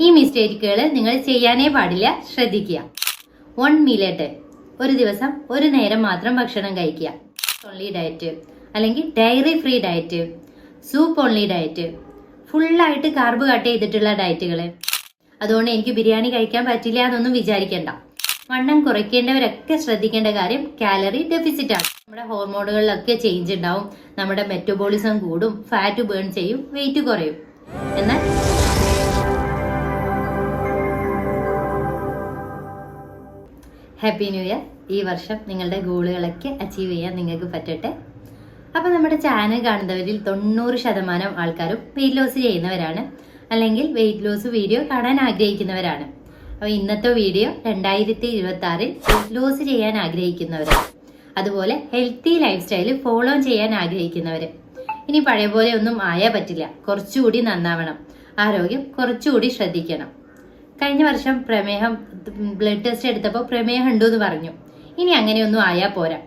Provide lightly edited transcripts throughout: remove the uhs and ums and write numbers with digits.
ഈ മിസ്റ്റേക്കുകൾ നിങ്ങൾ ചെയ്യാനേ പാടില്ല, ശ്രദ്ധിക്കുക. 1 meal a day, ഒരു ദിവസം ഒരു നേരം മാത്രം ഭക്ഷണം കഴിക്കുക. ഓൺലി ഡയറ്റ് അല്ലെങ്കിൽ dairy free diet, soup only diet, ഫുള്ളായിട്ട് കാർബ് കട്ട് ചെയ്തിട്ടുള്ള ഡയറ്റുകൾ. അതുകൊണ്ട് എനിക്ക് ബിരിയാണി കഴിക്കാൻ പറ്റില്ല എന്നൊന്നും വിചാരിക്കേണ്ട. വണ്ണം കുറയ്ക്കേണ്ടവരൊക്കെ ശ്രദ്ധിക്കേണ്ട കാര്യം കാലറി ഡെഫിസിറ്റ് ആണ്. നമ്മുടെ ഹോർമോണുകളിലൊക്കെ ചേഞ്ച് ഉണ്ടാവും, നമ്മുടെ മെറ്റബോളിസം കൂടും, ഫാറ്റ് ബേൺ ചെയ്യും, വെയിറ്റ് കുറയും. എന്നാൽ ഹാപ്പി ന്യൂ ഇയർ. ഈ വർഷം നിങ്ങളുടെ ഗോളുകളൊക്കെ അച്ചീവ് ചെയ്യാൻ നിങ്ങൾക്ക് പറ്റട്ടെ. അപ്പൊ നമ്മുടെ ചാനൽ കാണുന്നവരിൽ 90% ആൾക്കാരും വെയിറ്റ് ലോസ് ചെയ്യുന്നവരാണ്, അല്ലെങ്കിൽ വെയിറ്റ് ലോസ് വീഡിയോ കാണാൻ ആഗ്രഹിക്കുന്നവരാണ്. അപ്പൊ ഇന്നത്തെ വീഡിയോ 2026 വെയിറ്റ് ലോസ് ചെയ്യാൻ ആഗ്രഹിക്കുന്നവരാണ്, അതുപോലെ ഹെൽത്തി ലൈഫ് സ്റ്റൈൽ ഫോളോ ചെയ്യാൻ ആഗ്രഹിക്കുന്നവര്. ഇനി പഴയ പോലെ ഒന്നും ആയാൽ പറ്റില്ല, കുറച്ചുകൂടി നന്നാവണം, ആരോഗ്യം കുറച്ചുകൂടി ശ്രദ്ധിക്കണം. കഴിഞ്ഞ വർഷം ബ്ലഡ് ടെസ്റ്റ് എടുത്തപ്പോൾ പ്രമേഹം ഉണ്ടെന്ന് പറഞ്ഞു. ഇനി അങ്ങനെയൊന്നും ആയാൽ പോരാ.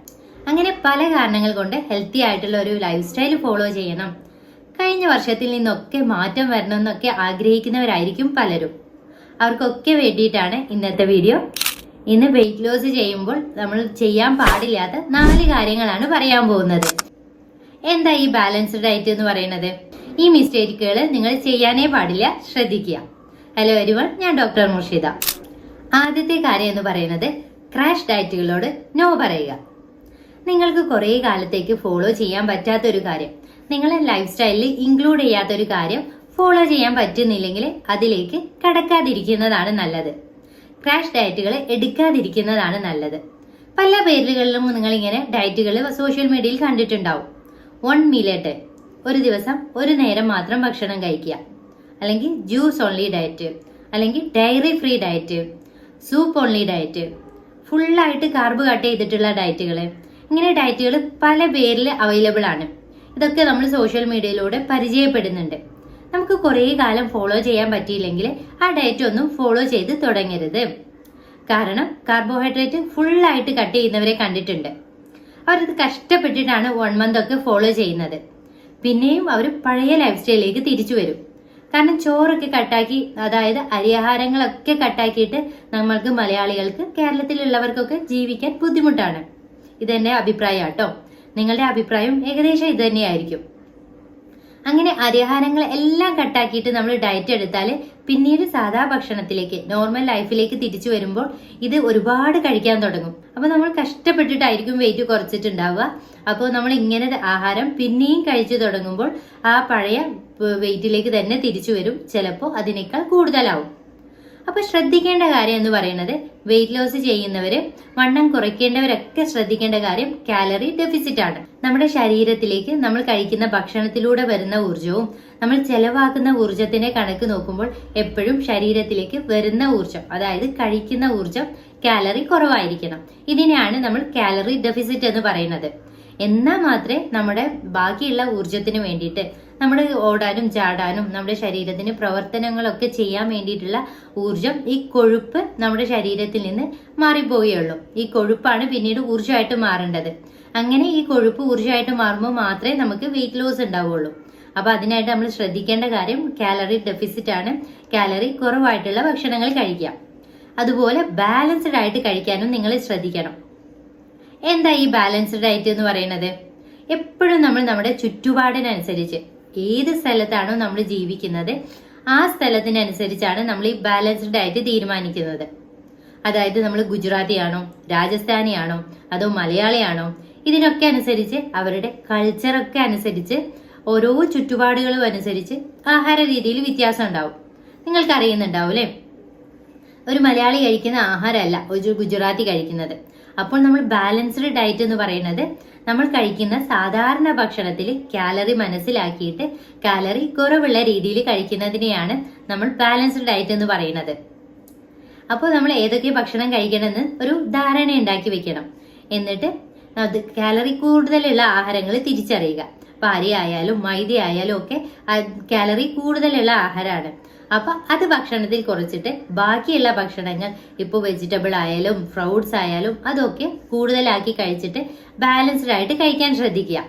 അങ്ങനെ പല കാരണങ്ങൾ കൊണ്ട് ഹെൽത്തി ആയിട്ടുള്ള ഒരു ലൈഫ് സ്റ്റൈൽ ഫോളോ ചെയ്യണം, കഴിഞ്ഞ വർഷത്തിൽ നിന്നൊക്കെ മാറ്റം വരണമെന്നൊക്കെ ആഗ്രഹിക്കുന്നവരായിരിക്കും പലരും. അവർക്കൊക്കെ വേണ്ടിയിട്ടാണ് ഇന്നത്തെ വീഡിയോ. ഇന്ന് വെയിറ്റ് ലോസ് ചെയ്യുമ്പോൾ നമ്മൾ ചെയ്യാൻ പാടില്ലാത്ത 4 കാര്യങ്ങളാണ് പറയാൻ പോകുന്നത്. എന്താ ഈ ബാലൻസ്ഡ് ഡയറ്റ് എന്ന് പറയുന്നത്? ഈ മിസ്റ്റേക്കുകൾ നിങ്ങൾ ചെയ്യാനേ പാടില്ല, ശ്രദ്ധിക്കുക. ഹലോ എവരിവൺ, ഞാൻ ഡോക്ടർ മുർഷിദ. ആദ്യത്തെ കാര്യം എന്ന് പറയുന്നത് ക്രാഷ് ഡയറ്റുകളോട് നോ പറയുക. നിങ്ങൾക്ക് കുറേ കാലത്തേക്ക് ഫോളോ ചെയ്യാൻ പറ്റാത്തൊരു കാര്യം, നിങ്ങളെ ലൈഫ് സ്റ്റൈലിൽ ഇൻക്ലൂഡ് ചെയ്യാത്തൊരു കാര്യം ഫോളോ ചെയ്യാൻ പറ്റുന്നില്ലെങ്കിൽ അതിലേക്ക് കടക്കാതിരിക്കുന്നതാണ് നല്ലത്. ക്രാഷ് ഡയറ്റുകൾ എടുക്കാതിരിക്കുന്നതാണ് നല്ലത്. പല പേരുകളിലും നിങ്ങൾ ഇങ്ങനെ ഡയറ്റുകൾ സോഷ്യൽ മീഡിയയിൽ കണ്ടിട്ടുണ്ടാവും. 1 meal a day, ഒരു ദിവസം ഒരു നേരം മാത്രം ഭക്ഷണം കഴിക്കുക, അല്ലെങ്കിൽ ജ്യൂസ് ഓൺലി ഡയറ്റ്, അല്ലെങ്കിൽ dairy free diet, soup only diet, ഫുള്ളായിട്ട് കാർബ് കട്ട് ചെയ്തിട്ടുള്ള ഡയറ്റുകൾ. ഇങ്ങനെ ഡയറ്റുകൾ പല പേരിൽ അവൈലബിൾ ആണ്. ഇതൊക്കെ നമ്മൾ സോഷ്യൽ മീഡിയയിലൂടെ പരിചയപ്പെടുന്നുണ്ട്. നമുക്ക് കുറേ കാലം ഫോളോ ചെയ്യാൻ പറ്റിയില്ലെങ്കിൽ ആ ഡയറ്റ് ഒന്നും ഫോളോ ചെയ്ത് തുടങ്ങരുത്. കാരണം കാർബോഹൈഡ്രേറ്റ് ഫുള്ളായിട്ട് കട്ട് ചെയ്യുന്നവരെ കണ്ടിട്ടുണ്ട്. അവരത് കഷ്ടപ്പെട്ടിട്ടാണ് 1 month ഒക്കെ ഫോളോ ചെയ്യുന്നത്. പിന്നെയും അവർ പഴയ ലൈഫ് സ്റ്റൈലിലേക്ക് തിരിച്ചു വരും. കാരണം ചോറൊക്കെ കട്ടാക്കി, അതായത് അരിയാഹാരങ്ങളൊക്കെ കട്ടാക്കിയിട്ട് നമ്മൾക്ക് മലയാളികൾക്ക്, കേരളത്തിലുള്ളവർക്കൊക്കെ ജീവിക്കാൻ ബുദ്ധിമുട്ടാണ്. ഇതെന്റെ അഭിപ്രായം കേട്ടോ. നിങ്ങളുടെ അഭിപ്രായം ഏകദേശം ഇത് തന്നെയായിരിക്കും. അങ്ങനെ അരിയാഹാരങ്ങൾ എല്ലാം കട്ടാക്കിയിട്ട് നമ്മൾ ഡയറ്റ് എടുത്താൽ പിന്നീട് സാധാ ഭക്ഷണത്തിലേക്ക്, നോർമൽ ലൈഫിലേക്ക് തിരിച്ചു വരുമ്പോൾ ഇത് ഒരുപാട് കഴിക്കാൻ തുടങ്ങും. അപ്പൊ നമ്മൾ കഷ്ടപ്പെട്ടിട്ടായിരിക്കും വെയിറ്റ് കുറച്ചിട്ടുണ്ടാവുക. അപ്പോൾ നമ്മൾ ഇങ്ങനെ ആഹാരം പിന്നെയും കഴിച്ചു തുടങ്ങുമ്പോൾ ആ പഴയ വെയിറ്റിലേക്ക് തന്നെ തിരിച്ചു വരും, ചിലപ്പോൾ അതിനേക്കാൾ കൂടുതലാവും. അപ്പൊ ശ്രദ്ധിക്കേണ്ട കാര്യം എന്ന് പറയുന്നത്, വെയിറ്റ് ലോസ് ചെയ്യുന്നവര്, വണ്ണം കുറയ്ക്കേണ്ടവരൊക്കെ ശ്രദ്ധിക്കേണ്ട കാര്യം കാലറി ഡെഫിസിറ്റ് ആണ്. നമ്മുടെ ശരീരത്തിലേക്ക് നമ്മൾ കഴിക്കുന്ന ഭക്ഷണത്തിലൂടെ വരുന്ന ഊർജവും നമ്മൾ ചെലവാക്കുന്ന ഊർജത്തിന്റെ കണക്ക് നോക്കുമ്പോൾ എപ്പോഴും ശരീരത്തിലേക്ക് വരുന്ന ഊർജം, അതായത് കഴിക്കുന്ന ഊർജം കാലറി കുറവായിരിക്കണം. ഇതിനെയാണ് നമ്മൾ കാലറി ഡെഫിസിറ്റ് എന്ന് പറയുന്നത്. എന്നാൽ മാത്രമേ നമ്മുടെ ബാക്കിയുള്ള ഊർജത്തിന് വേണ്ടിയിട്ട്, നമ്മുടെ ഓടാനും ചാടാനും നമ്മുടെ ശരീരത്തിന് പ്രവർത്തനങ്ങളൊക്കെ ചെയ്യാൻ വേണ്ടിയിട്ടുള്ള ഊർജം, ഈ കൊഴുപ്പ് നമ്മുടെ ശരീരത്തിൽ നിന്ന് മാറിപ്പോവുകയുള്ളൂ. ഈ കൊഴുപ്പാണ് പിന്നീട് ഊർജമായിട്ട് മാറേണ്ടത്. അങ്ങനെ ഈ കൊഴുപ്പ് ഊർജമായിട്ട് മാറുമ്പോൾ മാത്രമേ നമുക്ക് വെയിറ്റ് ലോസ് ഉണ്ടാവുള്ളൂ. അപ്പൊ അതിനായിട്ട് നമ്മൾ ശ്രദ്ധിക്കേണ്ട കാര്യം കാലറി ഡെഫിസിറ്റ് ആണ്. കാലറി കുറവായിട്ടുള്ള ഭക്ഷണങ്ങൾ കഴിക്കാം. അതുപോലെ ബാലൻസ്ഡ് ആയിട്ട് കഴിക്കാനും നിങ്ങൾ ശ്രദ്ധിക്കണം. എന്താ ഈ ബാലൻസ്ഡ് ഡയറ്റ് എന്ന് പറയുന്നത്? എപ്പോഴും നമ്മൾ നമ്മുടെ ചുറ്റുപാടിനനുസരിച്ച്, ഏത് സ്ഥലത്താണോ നമ്മൾ ജീവിക്കുന്നത് ആ സ്ഥലത്തിനനുസരിച്ചാണ് നമ്മൾ ഈ ബാലൻസ്ഡ് ഡയറ്റ് തീരുമാനിക്കുന്നത്. അതായത് നമ്മൾ ഗുജറാത്തി ആണോ, രാജസ്ഥാനി ആണോ, അതോ മലയാളിയാണോ, ഇതിനൊക്കെ അനുസരിച്ച്, അവരുടെ കൾച്ചറൊക്കെ അനുസരിച്ച്, ഓരോ ചുറ്റുപാടുകളും അനുസരിച്ച് ആഹാര രീതിയിൽ വ്യത്യാസം ഉണ്ടാവും. നിങ്ങൾക്ക് അറിയുന്നുണ്ടാവും അല്ലെ? ഒരു മലയാളി കഴിക്കുന്ന ആഹാരമല്ല ഒരു ഗുജറാത്തി കഴിക്കുന്നത്. അപ്പോൾ നമ്മൾ ബാലൻസ്ഡ് ഡയറ്റ് എന്ന് പറയുന്നത്, നമ്മൾ കഴിക്കുന്ന സാധാരണ ഭക്ഷണത്തിൽ കാലറി മനസ്സിലാക്കിയിട്ട് കാലറി കുറവുള്ള രീതിയിൽ കഴിക്കുന്നതിനെയാണ് നമ്മൾ ബാലൻസ്ഡ് ഡയറ്റ് എന്ന് പറയുന്നത്. അപ്പോൾ നമ്മൾ ഏതൊക്കെ ഭക്ഷണം കഴിക്കണമെന്ന് ഒരു ധാരണ ഉണ്ടാക്കി വെക്കണം. എന്നിട്ട് അത് കാലറി കൂടുതലുള്ള ആഹാരങ്ങൾ തിരിച്ചറിയുക. അപ്പൊ അരി ആയാലും മൈദ ആയാലും ഒക്കെ കാലറി കൂടുതലുള്ള ആഹാരമാണ്. അപ്പൊ അത് ഭക്ഷണത്തിൽ കുറച്ചിട്ട് ബാക്കിയുള്ള ഭക്ഷണങ്ങൾ, ഇപ്പോൾ വെജിറ്റബിൾ ആയാലും ഫ്രൂട്ട്സ് ആയാലും അതൊക്കെ കൂടുതലാക്കി കഴിച്ചിട്ട് ബാലൻസ്ഡ് ആയിട്ട് കഴിക്കാൻ ശ്രദ്ധിക്കുക.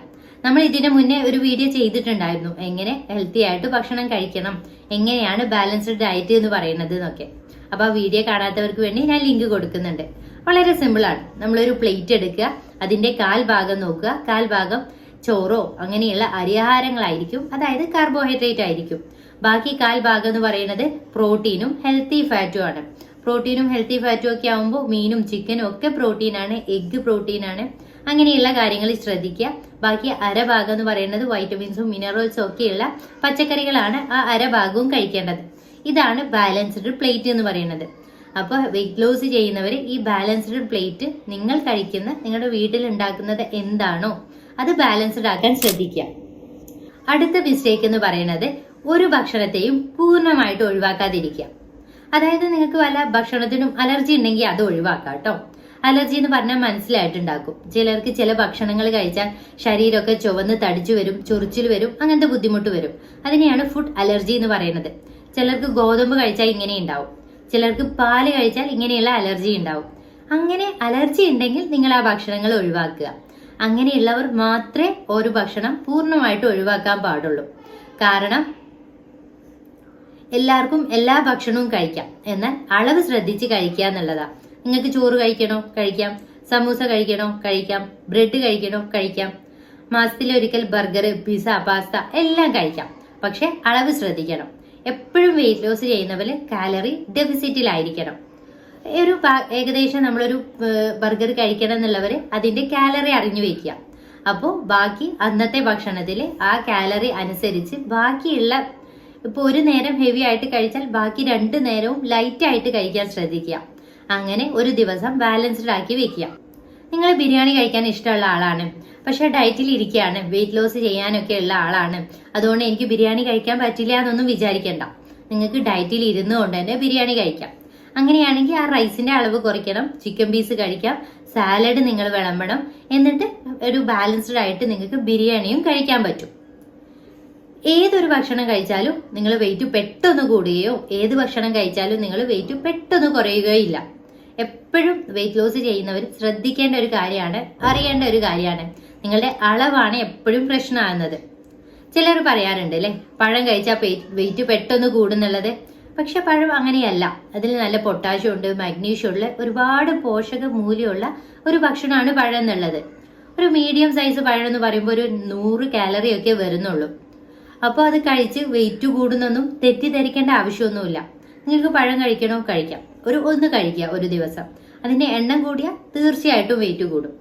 നമ്മൾ ഇതിനു മുന്നേ ഒരു വീഡിയോ ചെയ്തിട്ടുണ്ടായിരുന്നു, എങ്ങനെ ഹെൽത്തി ആയിട്ട് ഭക്ഷണം കഴിക്കണം, എങ്ങനെയാണ് ബാലൻസ്ഡ് ഡയറ്റ് എന്ന് പറയുന്നത് എന്നൊക്കെ. അപ്പൊ ആ വീഡിയോ കാണാത്തവർക്ക് വേണ്ടി ഞാൻ ലിങ്ക് കൊടുക്കുന്നുണ്ട്. വളരെ സിമ്പിൾ ആണ്. നമ്മളൊരു പ്ലേറ്റ് എടുക്കുക, അതിന്റെ കാൽ ഭാഗം നോക്കുക, കാൽ ഭാഗം ചോറോ അങ്ങനെയുള്ള അരിയാഹാരങ്ങളായിരിക്കും, അതായത് കാർബോഹൈഡ്രേറ്റ് ആയിരിക്കും. ബാക്കി കാൽ ഭാഗം എന്ന് പറയുന്നത് പ്രോട്ടീനും ഹെൽത്തി ഫാറ്റും ആണ്. പ്രോട്ടീനും ഹെൽത്തി ഫാറ്റും ഒക്കെ ആവുമ്പോൾ മീനും ചിക്കനും ഒക്കെ പ്രോട്ടീനാണ്, എഗ് പ്രോട്ടീനാണ്, അങ്ങനെയുള്ള കാര്യങ്ങൾ ശ്രദ്ധിക്കുക. ബാക്കി അരഭാഗം എന്ന് പറയുന്നത് വൈറ്റമിൻസും മിനറൽസും ഒക്കെയുള്ള പച്ചക്കറികളാണ് ആ അരഭാഗവും കഴിക്കേണ്ടത്. ഇതാണ് ബാലൻസ്ഡ് പ്ലേറ്റ് എന്ന് പറയുന്നത്. അപ്പോൾ വെയിറ്റ് ലോസ് ചെയ്യുന്നവർ ഈ ബാലൻസ്ഡ് പ്ലേറ്റ് നിങ്ങൾ കഴിക്കുന്ന, നിങ്ങളുടെ വീട്ടിൽ ഉണ്ടാക്കുന്നത് എന്താണോ അത് ബാലൻസ്ഡ് ആക്കാൻ ശ്രദ്ധിക്കുക. അടുത്ത മിസ്റ്റേക്ക് എന്ന് പറയുന്നത് ഒരു ഭക്ഷണത്തെയും പൂർണ്ണമായിട്ട് ഒഴിവാക്കാതിരിക്കുക. അതായത് നിങ്ങൾക്ക് വല്ല ഭക്ഷണത്തിനും അലർജി ഉണ്ടെങ്കിൽ അത് ഒഴിവാക്കാം കേട്ടോ. അലർജി എന്ന് പറഞ്ഞാൽ മനസ്സിലായിട്ടുണ്ടാക്കും. ചിലർക്ക് ചില ഭക്ഷണങ്ങൾ കഴിച്ചാൽ ശരീരമൊക്കെ ചുവന്ന് തടിച്ചു വരും, ചൊറിച്ചിൽ വരും, അങ്ങനത്തെ ബുദ്ധിമുട്ട് വരും. അതിനെയാണ് ഫുഡ് അലർജി എന്ന് പറയുന്നത്. ചിലർക്ക് ഗോതമ്പ് കഴിച്ചാൽ ഇങ്ങനെ ഉണ്ടാവും, ചിലർക്ക് പാല് കഴിച്ചാൽ ഇങ്ങനെയുള്ള അലർജി ഉണ്ടാവും. അങ്ങനെ അലർജി ഉണ്ടെങ്കിൽ നിങ്ങൾ ആ ഭക്ഷണങ്ങൾ ഒഴിവാക്കുക. അങ്ങനെയുള്ളവർ മാത്രമേ ഒരു ഭക്ഷണം പൂർണ്ണമായിട്ട് ഒഴിവാക്കാൻ പാടുള്ളൂ. കാരണം എല്ലാവർക്കും എല്ലാ ഭക്ഷണവും കഴിക്കാം, എന്നാൽ അളവ് ശ്രദ്ധിച്ച് കഴിക്കുക എന്നുള്ളതാ. നിങ്ങൾക്ക് ചോറ് കഴിക്കണോ കഴിക്കാം, സമൂസ കഴിക്കണോ കഴിക്കാം, ബ്രെഡ് കഴിക്കണോ കഴിക്കാം, മാസത്തിലൊരിക്കൽ ബർഗർ, പിസ്സ, പാസ്ത എല്ലാം കഴിക്കാം. പക്ഷെ അളവ് ശ്രദ്ധിക്കണം. എപ്പോഴും വെയിറ്റ് ലോസ് ചെയ്യുന്നവര് കാലറി ഡെഫിസിറ്റിലായിരിക്കണം. ഒരു ഏകദേശം നമ്മളൊരു ബർഗർ കഴിക്കണം എന്നുള്ളവര് അതിന്റെ കാലറി അറിഞ്ഞു വെക്കുക. അപ്പോൾ ബാക്കി അന്നത്തെ ഭക്ഷണത്തിൽ ആ കാലറി അനുസരിച്ച് ബാക്കിയുള്ള, ഇപ്പൊ ഒരു നേരം ഹെവി ആയിട്ട് കഴിച്ചാൽ ബാക്കി 2 നേരവും ലൈറ്റ് ആയിട്ട് കഴിക്കാൻ ശ്രദ്ധിക്കുക. അങ്ങനെ ഒരു ദിവസം ബാലൻസ്ഡ് ആക്കി വെക്കുക. നിങ്ങൾ ബിരിയാണി കഴിക്കാൻ ഇഷ്ടമുള്ള ആളാണ്, പക്ഷെ ഡയറ്റിൽ ഇരിക്കുകയാണ്, വെയിറ്റ് ലോസ് ചെയ്യാനൊക്കെ ഉള്ള ആളാണ്, അതുകൊണ്ട് എനിക്ക് ബിരിയാണി കഴിക്കാൻ പറ്റില്ല എന്നൊന്നും വിചാരിക്കണ്ട. നിങ്ങൾക്ക് ഡയറ്റിൽ ഇരുന്നുകൊണ്ട് തന്നെ ബിരിയാണി കഴിക്കാം. അങ്ങനെയാണെങ്കിൽ ആ റൈസിന്റെ അളവ് കുറയ്ക്കണം, ചിക്കൻ പീസ് കഴിക്കാം, സാലഡ് നിങ്ങൾ വിളമ്പണം, എന്നിട്ട് ഒരു ബാലൻസ്ഡ് ആയിട്ട് നിങ്ങൾക്ക് ബിരിയാണിയും കഴിക്കാൻ പറ്റും. ഏതൊരു ഭക്ഷണം കഴിച്ചാലും നിങ്ങൾ വെയിറ്റ് പെട്ടെന്ന് കൂടുകയോ ഏത് ഭക്ഷണം കഴിച്ചാലും നിങ്ങൾ വെയിറ്റ് പെട്ടെന്ന് കുറയുകയോ ഇല്ല. എപ്പോഴും വെയിറ്റ് ലോസ് ചെയ്യുന്നവർ ശ്രദ്ധിക്കേണ്ട ഒരു കാര്യമാണ്, അറിയേണ്ട ഒരു കാര്യമാണ്, നിങ്ങളുടെ അളവാണ് എപ്പോഴും പ്രശ്നമാകുന്നത്. ചിലർ പറയാറുണ്ട് അല്ലെ, പഴം കഴിച്ചാൽ വെയിറ്റ് പെട്ടെന്ന് കൂടുന്നുള്ളത്. പക്ഷെ പഴം അങ്ങനെയല്ല. അതിൽ നല്ല പൊട്ടാഷ്യം ഉണ്ട്, മാഗ്നീഷ്യം ഉള്ള ഒരുപാട് പോഷക മൂല്യമുള്ള ഒരു ഭക്ഷണമാണ് പഴം എന്നുള്ളത്. ഒരു മീഡിയം സൈസ് പഴം എന്ന് പറയുമ്പോൾ ഒരു 100 കാലറി ഒക്കെ വരുന്നുള്ളൂ. അപ്പോൾ അത് കഴിച്ച് വെയിറ്റ് കൂടുന്നൊന്നും തെറ്റിദ്ധരിക്കേണ്ട ആവശ്യമൊന്നുമില്ല. നിങ്ങൾക്ക് പഴം കഴിക്കണോ കഴിക്കാം, ഒന്ന് കഴിക്കുക ഒരു ദിവസം. അതിന്റെ എണ്ണം കൂടിയാൽ തീർച്ചയായിട്ടും വെയിറ്റ് കൂടും.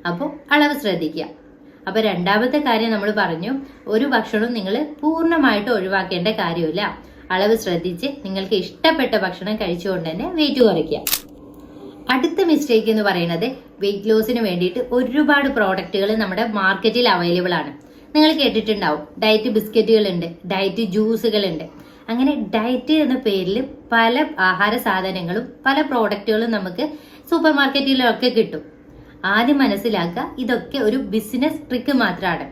അപ്പോൾ അളവ് ശ്രദ്ധിക്കുക. അപ്പൊ രണ്ടാമത്തെ കാര്യം നമ്മൾ പറഞ്ഞു, ഒരു ഭക്ഷണവും നിങ്ങൾ പൂർണ്ണമായിട്ട് ഒഴിവാക്കേണ്ട കാര്യമില്ല. അളവ് ശ്രദ്ധിച്ച് നിങ്ങൾക്ക് ഇഷ്ടപ്പെട്ട ഭക്ഷണം കഴിച്ചുകൊണ്ട് തന്നെ വെയിറ്റ് കുറയ്ക്കുക. അടുത്ത മിസ്റ്റേക്ക് എന്ന് പറയുന്നത്, വെയിറ്റ് ലോസിന് വേണ്ടിയിട്ട് ഒരുപാട് പ്രോഡക്റ്റുകൾ നമ്മുടെ മാർക്കറ്റിൽ അവൈലബിൾ ആണ്. നിങ്ങൾ കേട്ടിട്ടുണ്ടാവും, ഡയറ്റ് ബിസ്ക്കറ്റുകളുണ്ട്, ഡയറ്റ് ജ്യൂസുകളുണ്ട്. അങ്ങനെ ഡയറ്റ് എന്ന പേരിൽ പല ആഹാര സാധനങ്ങളും പല പ്രോഡക്റ്റുകളും നമുക്ക് സൂപ്പർ മാർക്കറ്റിലൊക്കെ കിട്ടും. ആദ്യം മനസ്സിലാക്കുക, ഇതൊക്കെ ഒരു ബിസിനസ് ട്രിക്ക് മാത്രമാണ്.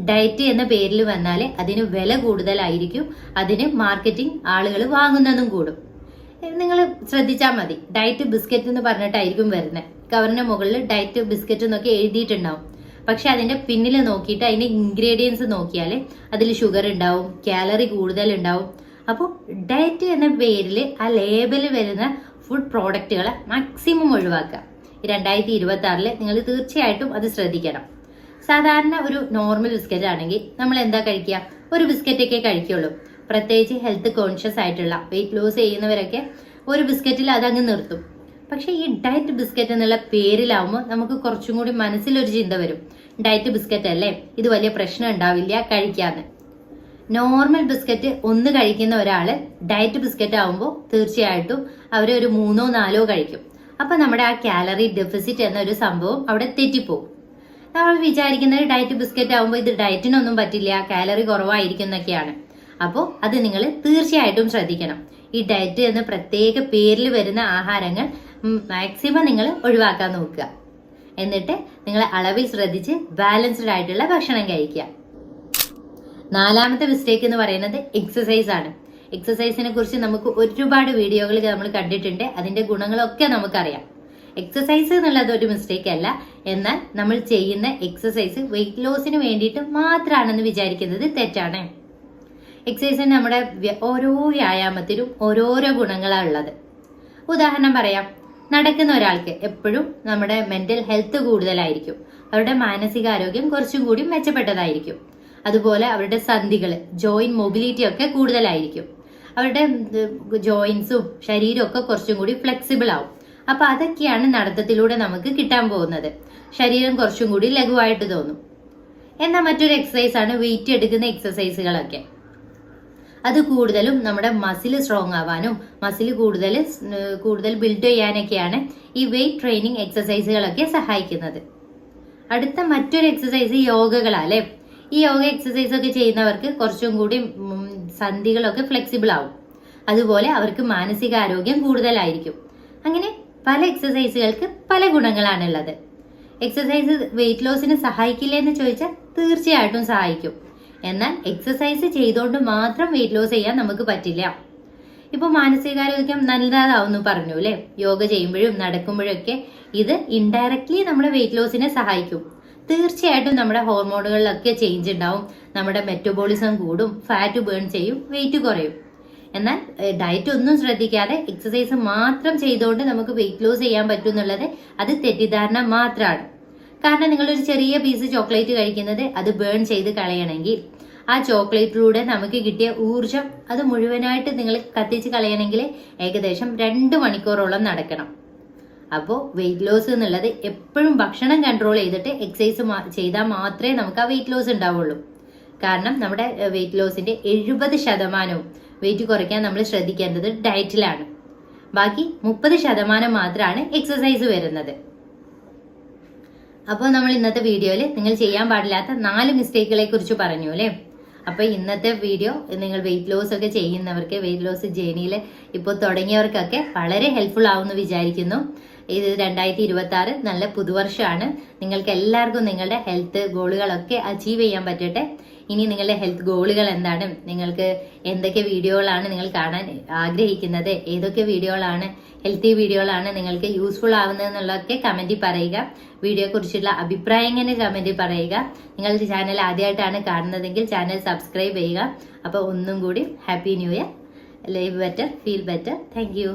ഡയറ്റ് എന്ന പേരിൽ വന്നാൽ അതിന് വില കൂടുതലായിരിക്കും, അതിന് മാർക്കറ്റിംഗ് ആളുകൾ വാങ്ങുന്നതും കൂടും. നിങ്ങൾ ശ്രദ്ധിച്ചാൽ മതി, ഡയറ്റ് ബിസ്ക്കറ്റ് എന്ന് പറഞ്ഞിട്ടായിരിക്കും വരുന്നത്. കവറിന്റെ മുകളിൽ ഡയറ്റ് ബിസ്ക്കറ്റ് എന്നൊക്കെ എഴുതിയിട്ടുണ്ടാവും. പക്ഷെ അതിന്റെ പിന്നിൽ നോക്കിയിട്ട് അതിന്റെ ഇൻഗ്രീഡിയൻസ് നോക്കിയാൽ അതിൽ ഷുഗർ ഉണ്ടാവും, കാലറി കൂടുതൽ ഉണ്ടാവും. അപ്പോൾ ഡയറ്റ് എന്ന പേരിൽ ആ ലേബലിൽ വരുന്ന ഫുഡ് പ്രോഡക്റ്റുകളെ മാക്സിമം ഒഴിവാക്കുക. 2026 നിങ്ങൾ തീർച്ചയായിട്ടും അത് ശ്രദ്ധിക്കണം. സാധാരണ ഒരു നോർമൽ ബിസ്ക്കറ്റ് ആണെങ്കിൽ നമ്മൾ എന്താ കഴിക്കുക, ഒരു ബിസ്ക്കറ്റ് ഒക്കെ കഴിക്കുള്ളൂ. പ്രത്യേകിച്ച് ഹെൽത്ത് കോൺഷ്യസ് ആയിട്ടുള്ള വെയിറ്റ് ലോസ് ചെയ്യുന്നവരൊക്കെ ഒരു ബിസ്ക്കറ്റിൽ അതങ്ങ് നിർത്തും. പക്ഷെ ഈ ഡയറ്റ് ബിസ്ക്കറ്റ് എന്നുള്ള പേരിലാവുമ്പോൾ നമുക്ക് കുറച്ചും കൂടി മനസ്സിലൊരു ചിന്ത വരും, ഡയറ്റ് ബിസ്ക്കറ്റ് അല്ലേ, ഇത് വലിയ പ്രശ്നം ഉണ്ടാവില്ല കഴിക്കാന്ന്. നോർമൽ ബിസ്ക്കറ്റ് ഒന്ന് കഴിക്കുന്ന ഒരാള് ഡയറ്റ് ബിസ്ക്കറ്റ് ആവുമ്പോൾ തീർച്ചയായിട്ടും അവര് ഒരു 3 or 4 കഴിക്കും. അപ്പൊ നമ്മുടെ ആ കാലറി ഡെഫിസിറ്റ് എന്നൊരു സംഭവം അവിടെ തെറ്റിപ്പോകും. നമ്മൾ വിചാരിക്കുന്നത് ഡയറ്റ് ബിസ്ക്കറ്റ് ആവുമ്പോൾ ഇത് ഡയറ്റിനൊന്നും പറ്റില്ല, കാലറി കുറവായിരിക്കും എന്നൊക്കെയാണ്. അപ്പോൾ അത് നിങ്ങൾ തീർച്ചയായിട്ടും ശ്രദ്ധിക്കണം. ഈ ഡയറ്റ് എന്ന പ്രത്യേക പേരിൽ വരുന്ന ആഹാരങ്ങൾ മാക്സിമം നിങ്ങൾ ഒഴിവാക്കാൻ നോക്കുക. എന്നിട്ട് നിങ്ങൾ അളവിൽ ശ്രദ്ധിച്ച് ബാലൻസ്ഡ് ആയിട്ടുള്ള ഭക്ഷണം കഴിക്കുക. 4ാമത്തെ മിസ്റ്റേക്ക് എന്ന് പറയുന്നത് എക്സസൈസ് ആണ്. എക്സസൈസിനെ കുറിച്ച് നമുക്ക് ഒരുപാട് വീഡിയോകൾ നമ്മൾ കണ്ടിട്ടുണ്ട്, അതിന്റെ ഗുണങ്ങളൊക്കെ നമുക്കറിയാം. എക്സസൈസ് എന്നുള്ളത് ഒരു മിസ്റ്റേക്ക് അല്ല, എന്നാൽ നമ്മൾ ചെയ്യുന്ന എക്സസൈസ് വെയിറ്റ് ലോസിന് വേണ്ടിയിട്ട് മാത്രമാണെന്ന് വിചാരിക്കുന്നത് തെറ്റാണ്. എക്സസൈസിന് നമ്മുടെ ഓരോ വ്യായാമത്തിനും ഓരോരോ ഗുണങ്ങളാണ് ഉള്ളത്. ഉദാഹരണം പറയാം, നടക്കുന്ന ഒരാൾക്ക് എപ്പോഴും നമ്മുടെ മെന്റൽ ഹെൽത്ത് കൂടുതലായിരിക്കും, അവരുടെ മാനസികാരോഗ്യം കുറച്ചും കൂടി മെച്ചപ്പെട്ടതായിരിക്കും. അതുപോലെ അവരുടെ സന്ധികൾ, ജോയിന്റ് മൊബിലിറ്റി ഒക്കെ കൂടുതലായിരിക്കും, അവരുടെ ജോയിന്റ്സും ശരീരവും ഒക്കെ കുറച്ചും കൂടി ഫ്ലെക്സിബിൾ ആവും. അപ്പൊ അതൊക്കെയാണ് നടത്തത്തിലൂടെ നമുക്ക് കിട്ടാൻ പോകുന്നത്. ശരീരം കുറച്ചും കൂടി ലഘുവായിട്ട് തോന്നും. എന്നാൽ മറ്റൊരു എക്സസൈസ് ആണ് വെയിറ്റ് എടുക്കുന്ന എക്സസൈസുകളൊക്കെ. അത് കൂടുതലും നമ്മുടെ മസിൽ സ്ട്രോങ് ആവാനും മസിൽ കൂടുതൽ ബിൽഡ് ചെയ്യാനൊക്കെയാണ് ഈ വെയിറ്റ് ട്രെയിനിങ് എക്സസൈസുകളൊക്കെ സഹായിക്കുന്നത്. അടുത്ത മറ്റൊരു എക്സസൈസ് യോഗകളല്ലേ. ഈ യോഗ എക്സസൈസ് ഒക്കെ ചെയ്യുന്നവർക്ക് കുറച്ചും കൂടി സന്ധികളൊക്കെ ഫ്ലെക്സിബിൾ ആവും. അതുപോലെ അവർക്ക് മാനസികാരോഗ്യം കൂടുതലായിരിക്കും. അങ്ങനെ പല എക്സസൈസുകൾക്ക് പല ഗുണങ്ങളാണുള്ളത്. എക്സസൈസ് വെയിറ്റ് ലോസിന് സഹായിക്കില്ലേ എന്ന് ചോദിച്ചാൽ തീർച്ചയായിട്ടും സഹായിക്കും. എന്നാൽ എക്സസൈസ് ചെയ്തുകൊണ്ട് മാത്രം വെയിറ്റ് ലോസ് ചെയ്യാൻ നമുക്ക് പറ്റില്ല. ഇപ്പൊ മാനസികാരോഗ്യം നല്ലതാവുന്നു പറഞ്ഞു അല്ലെ. യോഗ ചെയ്യുമ്പോഴും നടക്കുമ്പോഴും ഒക്കെ ഇത് ഇൻഡയറക്ട്ലി നമ്മുടെ വെയിറ്റ് ലോസിനെ സഹായിക്കും. തീർച്ചയായിട്ടും നമ്മുടെ ഹോർമോണുകളിലൊക്കെ ചേഞ്ച് ഉണ്ടാവും, നമ്മുടെ മെറ്റബോളിസം കൂടും, ഫാറ്റ് ബേൺ ചെയ്യും, വെയിറ്റ് കുറയും. എന്നാൽ ഡയറ്റ് ഒന്നും ശ്രദ്ധിക്കാതെ എക്സസൈസ് മാത്രം ചെയ്തുകൊണ്ട് നമുക്ക് വെയിറ്റ് ലോസ് ചെയ്യാൻ പറ്റും എന്നുള്ളത് അത് തെറ്റിദ്ധാരണ മാത്രമാണ്. കാരണം നിങ്ങളൊരു ചെറിയ പീസ് ചോക്ലേറ്റ് കഴിക്കുന്നത് അത് ബേൺ ചെയ്ത് കളയണമെങ്കിൽ ആ ചോക്ലേറ്റിലൂടെ നമുക്ക് കിട്ടിയ ഊർജം അത് മുഴുവനായിട്ട് നിങ്ങൾ കത്തിച്ച് കളയണമെങ്കിൽ ഏകദേശം 2 മണിക്കൂറോളം നടക്കണം. അപ്പോൾ വെയിറ്റ് ലോസ് എന്നുള്ളത് എപ്പോഴും ഭക്ഷണം കൺട്രോൾ ചെയ്തിട്ട് എക്സസൈസ് ചെയ്താൽ മാത്രമേ നമുക്ക് ആ വെയിറ്റ് ലോസ് ഉണ്ടാവുള്ളൂ. കാരണം നമ്മുടെ വെയിറ്റ് ലോസിന്റെ 70% വെയിറ്റ് കുറയ്ക്കാൻ നമ്മൾ ശ്രദ്ധിക്കേണ്ടത് ഡയറ്റിലാണ്. ബാക്കി 30% മാത്രമാണ് എക്സസൈസ് വരുന്നത്. അപ്പോൾ നമ്മൾ ഇന്നത്തെ വീഡിയോയിൽ നിങ്ങൾ ചെയ്യാൻ പാടില്ലാത്ത 4 മിസ്റ്റേക്കുകളെ കുറിച്ച് പറഞ്ഞു അല്ലേ. അപ്പൊ ഇന്നത്തെ വീഡിയോ നിങ്ങൾ വെയിറ്റ് ലോസ് ഒക്കെ ചെയ്യുന്നവർക്ക്, വെയിറ്റ് ലോസ് ജേണിയിൽ ഇപ്പോൾ തുടങ്ങിയവർക്കൊക്കെ വളരെ ഹെൽപ്ഫുൾ ആവുമെന്ന് വിചാരിക്കുന്നു. ഇത് 2026 നല്ല പുതുവർഷമാണ്. നിങ്ങൾക്ക് എല്ലാവർക്കും നിങ്ങളുടെ ഹെൽത്ത് ഗോളുകളൊക്കെ അച്ചീവ് ചെയ്യാൻ പറ്റട്ടെ. ഇനി നിങ്ങളുടെ ഹെൽത്ത് ഗോളുകൾ എന്താണ്, നിങ്ങൾക്ക് എന്തൊക്കെ വീഡിയോകളാണ് നിങ്ങൾ കാണാൻ ആഗ്രഹിക്കുന്നത്, ഏതൊക്കെ വീഡിയോകളാണ് ഹെൽത്തി വീഡിയോകളാണ് നിങ്ങൾക്ക് യൂസ്ഫുൾ ആവുന്നത് എന്നുള്ളതൊക്കെ കമന്റിൽ പറയുക. വീഡിയോയെ കുറിച്ചുള്ള അഭിപ്രായങ്ങൾ കമന്റിൽ പറയുക. നിങ്ങളുടെ ചാനൽ ആദ്യമായിട്ടാണ് കാണുന്നതെങ്കിൽ ചാനൽ സബ്സ്ക്രൈബ് ചെയ്യുക. അപ്പോൾ ഒന്നും കൂടി happy new year. Live better, feel better. Thank you.